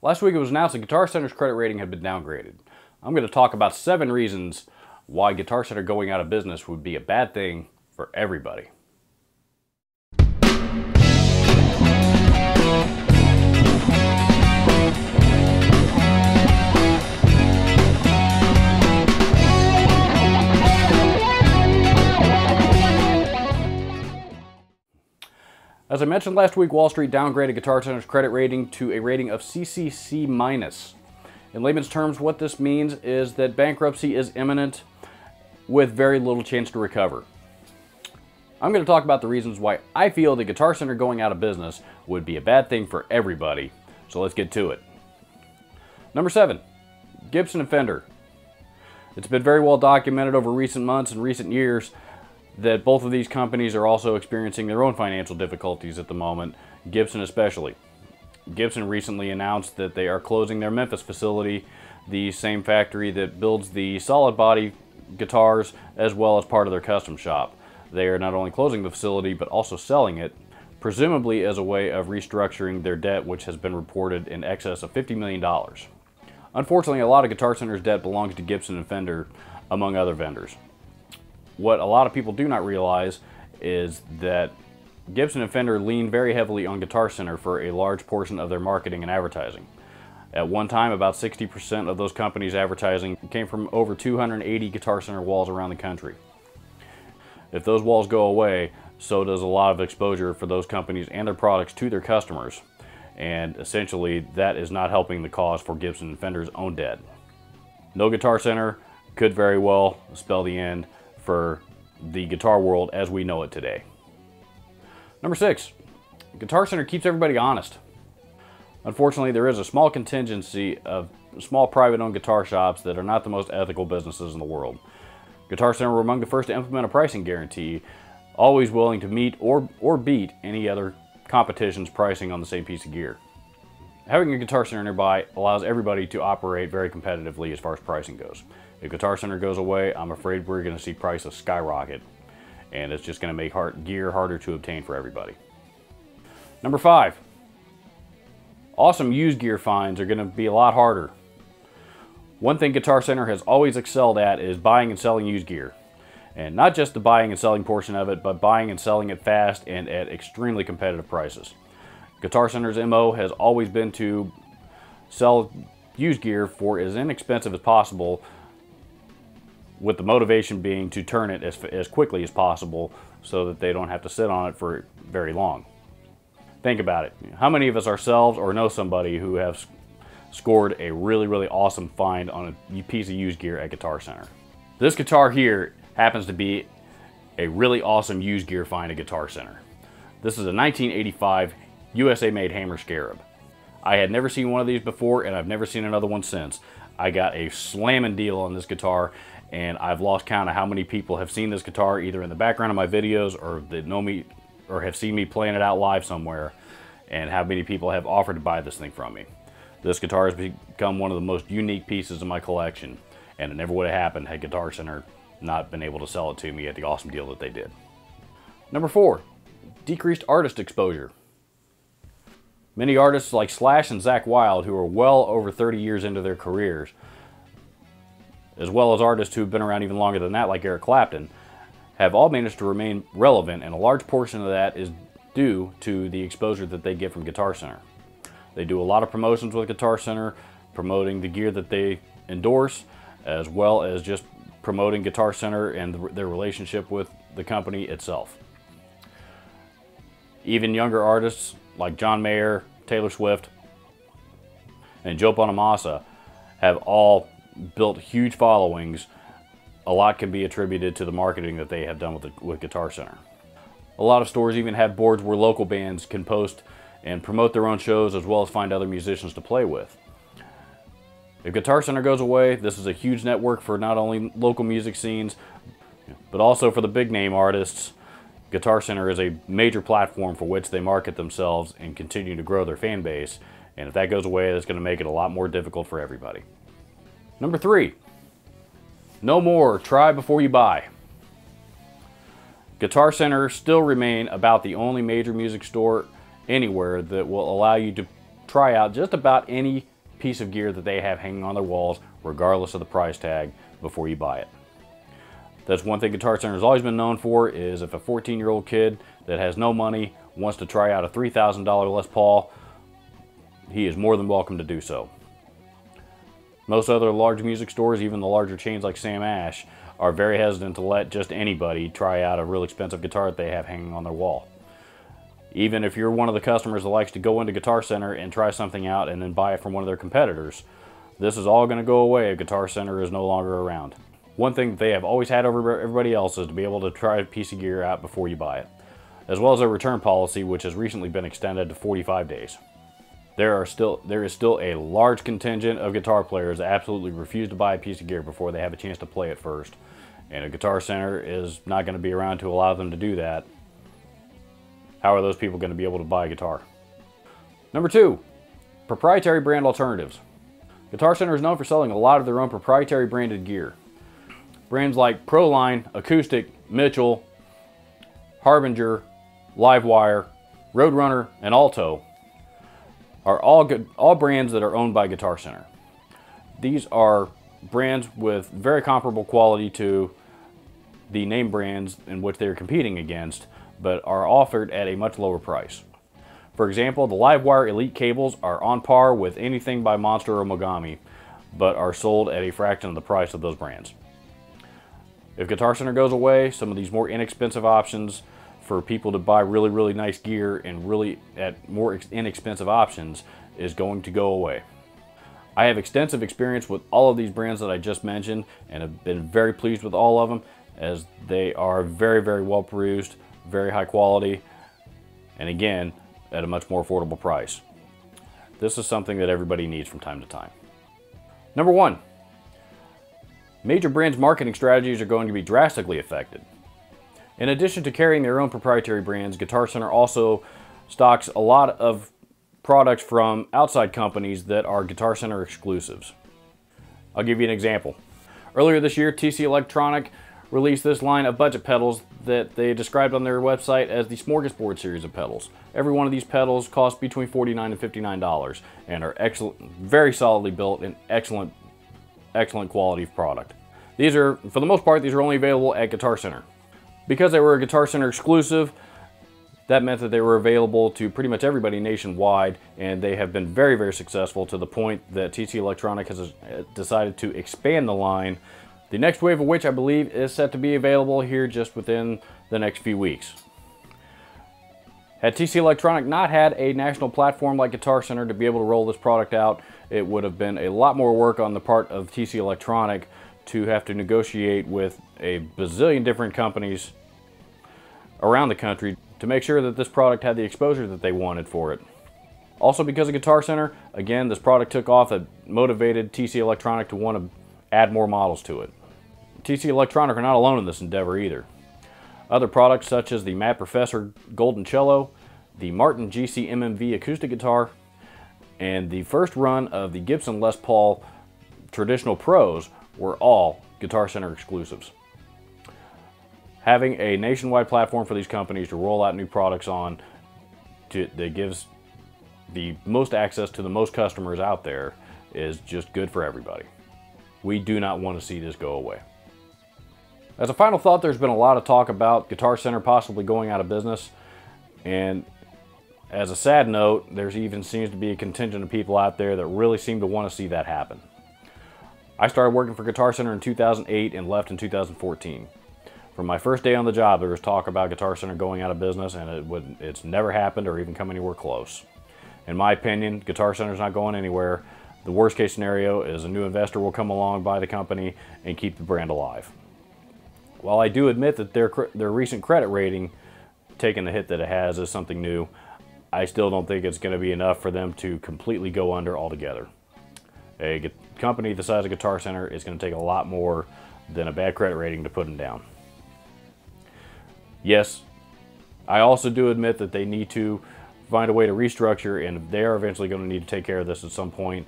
Last week it was announced that Guitar Center's credit rating had been downgraded. I'm going to talk about 7 reasons why Guitar Center going out of business would be a bad thing for everybody. As I mentioned last week, Wall Street downgraded Guitar Center's credit rating to a rating of CCC-. In layman's terms, what this means is that bankruptcy is imminent with very little chance to recover. I'm going to talk about the reasons why I feel that Guitar Center going out of business would be a bad thing for everybody. So let's get to it. Number 7, Gibson and Fender. It's been very well documented over recent months and recent years that both of these companies are also experiencing their own financial difficulties at the moment, Gibson especially. Gibson recently announced that they are closing their Memphis facility, the same factory that builds the solid body guitars as well as part of their custom shop. They are not only closing the facility but also selling it, presumably as a way of restructuring their debt, which has been reported in excess of $50 million. Unfortunately, a lot of Guitar Center's debt belongs to Gibson and Fender, among other vendors. What a lot of people do not realize is that Gibson and Fender lean very heavily on Guitar Center for a large portion of their marketing and advertising. At one time, about 60% of those companies' advertising came from over 280 Guitar Center walls around the country. If those walls go away, so does a lot of exposure for those companies and their products to their customers. And essentially, that is not helping the cause for Gibson and Fender's own debt. No Guitar Center could very well spell the end for the guitar world as we know it today. Number 6, Guitar Center keeps everybody honest. Unfortunately, there is a small contingency of small private-owned guitar shops that are not the most ethical businesses in the world. Guitar Center were among the first to implement a pricing guarantee, always willing to meet or beat any other competition's pricing on the same piece of gear. Having a Guitar Center nearby allows everybody to operate very competitively as far as pricing goes. If Guitar Center goes away, I'm afraid we're going to see prices skyrocket, and it's just going to make gear harder to obtain for everybody. Number 5, awesome used gear finds are going to be a lot harder. One thing Guitar Center has always excelled at is buying and selling used gear. And not just the buying and selling portion of it, but buying and selling it fast and at extremely competitive prices. Guitar Center's MO has always been to sell used gear for as inexpensive as possible, with the motivation being to turn it as quickly as possible so that they don't have to sit on it for very long. Think about it. How many of us ourselves or know somebody who have scored a really awesome find on a piece of used gear at Guitar Center? This guitar here happens to be a really awesome used gear find at Guitar Center. This is a 1985 USA-made Hammer Scarab. I had never seen one of these before, and I've never seen another one since. I got a slamming deal on this guitar, and I've lost count of how many people have seen this guitar either in the background of my videos or that know me or have seen me playing it out live somewhere, and how many people have offered to buy this thing from me. This guitar has become one of the most unique pieces in my collection, and it never would have happened had Guitar Center not been able to sell it to me at the awesome deal that they did. Number 4, decreased artist exposure. Many artists like Slash and Zakk Wylde, who are well over 30 years into their careers, as well as artists who've been around even longer than that, like Eric Clapton, have all managed to remain relevant, and a large portion of that is due to the exposure that they get from Guitar Center. They do a lot of promotions with Guitar Center, promoting the gear that they endorse, as well as just promoting Guitar Center and their relationship with the company itself. Even younger artists like John Mayer, Taylor Swift, and Joe Bonamassa have all built huge followings. A lot can be attributed to the marketing that they have done with Guitar Center. A lot of stores even have boards where local bands can post and promote their own shows, as well as find other musicians to play with. If Guitar Center goes away, this is a huge network for not only local music scenes, but also for the big name artists. Guitar Center is a major platform for which they market themselves and continue to grow their fan base. And if that goes away, that's going to make it a lot more difficult for everybody. Number 3, no more try before you buy. Guitar Center still remain about the only major music store anywhere that will allow you to try out just about any piece of gear that they have hanging on their walls, regardless of the price tag, before you buy it. That's one thing Guitar Center has always been known for, is if a 14-year-old kid that has no money wants to try out a $3,000 Les Paul, he is more than welcome to do so. Most other large music stores, even the larger chains like Sam Ash, are very hesitant to let just anybody try out a real expensive guitar that they have hanging on their wall. Even if you're one of the customers that likes to go into Guitar Center and try something out and then buy it from one of their competitors, this is all going to go away if Guitar Center is no longer around. One thing that they have always had over everybody else is to be able to try a piece of gear out before you buy it, as well as a return policy, which has recently been extended to 45 days. There is still a large contingent of guitar players that absolutely refuse to buy a piece of gear before they have a chance to play it first. And a Guitar Center is not going to be around to allow them to do that. How are those people going to be able to buy a guitar? Number 2, proprietary brand alternatives. Guitar Center is known for selling a lot of their own proprietary branded gear. Brands like Proline, Acoustic, Mitchell, Harbinger, Livewire, Roadrunner, and Alto are all brands that are owned by Guitar Center. These are brands with very comparable quality to the name brands in which they are competing against, but are offered at a much lower price. For example, the Livewire Elite cables are on par with anything by Monster or Mogami, but are sold at a fraction of the price of those brands. If Guitar Center goes away, some of these more inexpensive options for people to buy really nice gear and really at more inexpensive options is going to go away. I have extensive experience with all of these brands that I just mentioned and have been very pleased with all of them, as they are very well produced, very high quality, and again, at a much more affordable price. This is something that everybody needs from time to time. Number 1, major brands' marketing strategies are going to be drastically affected. In addition to carrying their own proprietary brands, Guitar Center also stocks a lot of products from outside companies that are Guitar Center exclusives. I'll give you an example. Earlier this year, TC Electronic released this line of budget pedals that they described on their website as the Smorgasbord series of pedals. Every one of these pedals cost between $49 and $59 and are excellent, very solidly built and excellent quality of product. These are, for the most part, these are only available at Guitar Center. Because they were a Guitar Center exclusive, that meant that they were available to pretty much everybody nationwide, and they have been very successful to the point that TC Electronic has decided to expand the line, the next wave of which I believe is set to be available here just within the next few weeks. Had TC Electronic not had a national platform like Guitar Center to be able to roll this product out, it would have been a lot more work on the part of TC Electronic to have to negotiate with a bazillion different companies around the country to make sure that this product had the exposure that they wanted for it. Also, because of Guitar Center, again, this product took off that motivated TC Electronic to want to add more models to it. TC Electronic are not alone in this endeavor either. Other products such as the Matt Professor Golden Cello, the Martin GC MMV acoustic guitar, and the first run of the Gibson Les Paul Traditional Pros were all Guitar Center exclusives. Having a nationwide platform for these companies to roll out new products on that gives the most access to the most customers out there is just good for everybody. We do not want to see this go away. As a final thought, there's been a lot of talk about Guitar Center possibly going out of business, and as a sad note, there even seems to be a contingent of people out there that really seem to want to see that happen. I started working for Guitar Center in 2008 and left in 2014. From my first day on the job, there was talk about Guitar Center going out of business, and it's never happened or even come anywhere close. In my opinion, Guitar Center's not going anywhere. The worst case scenario is a new investor will come along, buy the company, and keep the brand alive. While I do admit that their recent credit rating, taking the hit that it has, is something new, I still don't think it's going to be enough for them to completely go under altogether. A company the size of Guitar Center is going to take a lot more than a bad credit rating to put them down. Yes, I also do admit that they need to find a way to restructure, and they are eventually going to need to take care of this at some point,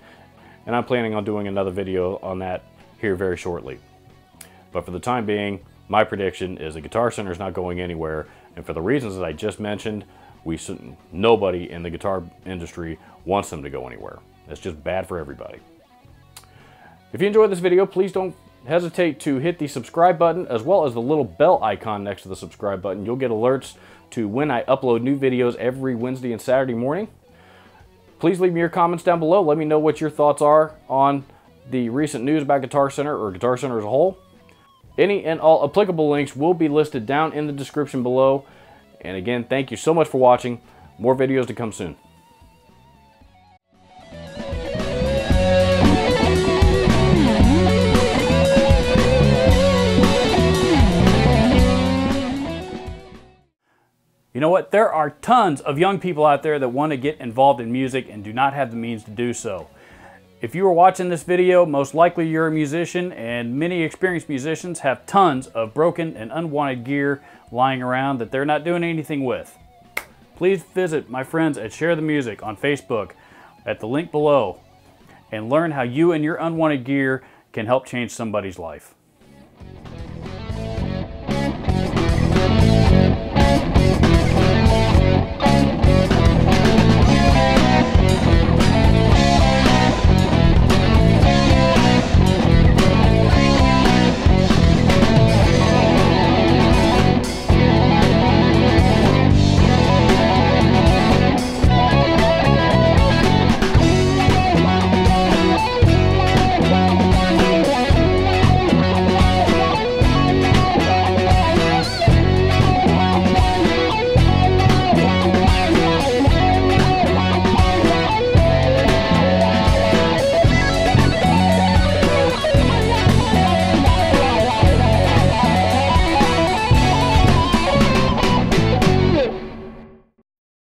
and I'm planning on doing another video on that here very shortly. But for the time being, my prediction is that Guitar Center is not going anywhere, and for the reasons that I just mentioned, nobody in the guitar industry wants them to go anywhere. It's just bad for everybody. If you enjoyed this video, please don't hesitate to hit the subscribe button as well as the little bell icon next to the subscribe button. You'll get alerts to when I upload new videos every Wednesday and Saturday morning. Please leave me your comments down below. Let me know what your thoughts are on the recent news about Guitar Center or Guitar Center as a whole. Any and all applicable links will be listed down in the description below. And again, thank you so much for watching. More videos to come soon. You know what? There are tons of young people out there that want to get involved in music and do not have the means to do so. If you are watching this video, most likely you're a musician, and many experienced musicians have tons of broken and unwanted gear lying around that they're not doing anything with. Please visit my friends at Share the Music on Facebook at the link below and learn how you and your unwanted gear can help change somebody's life.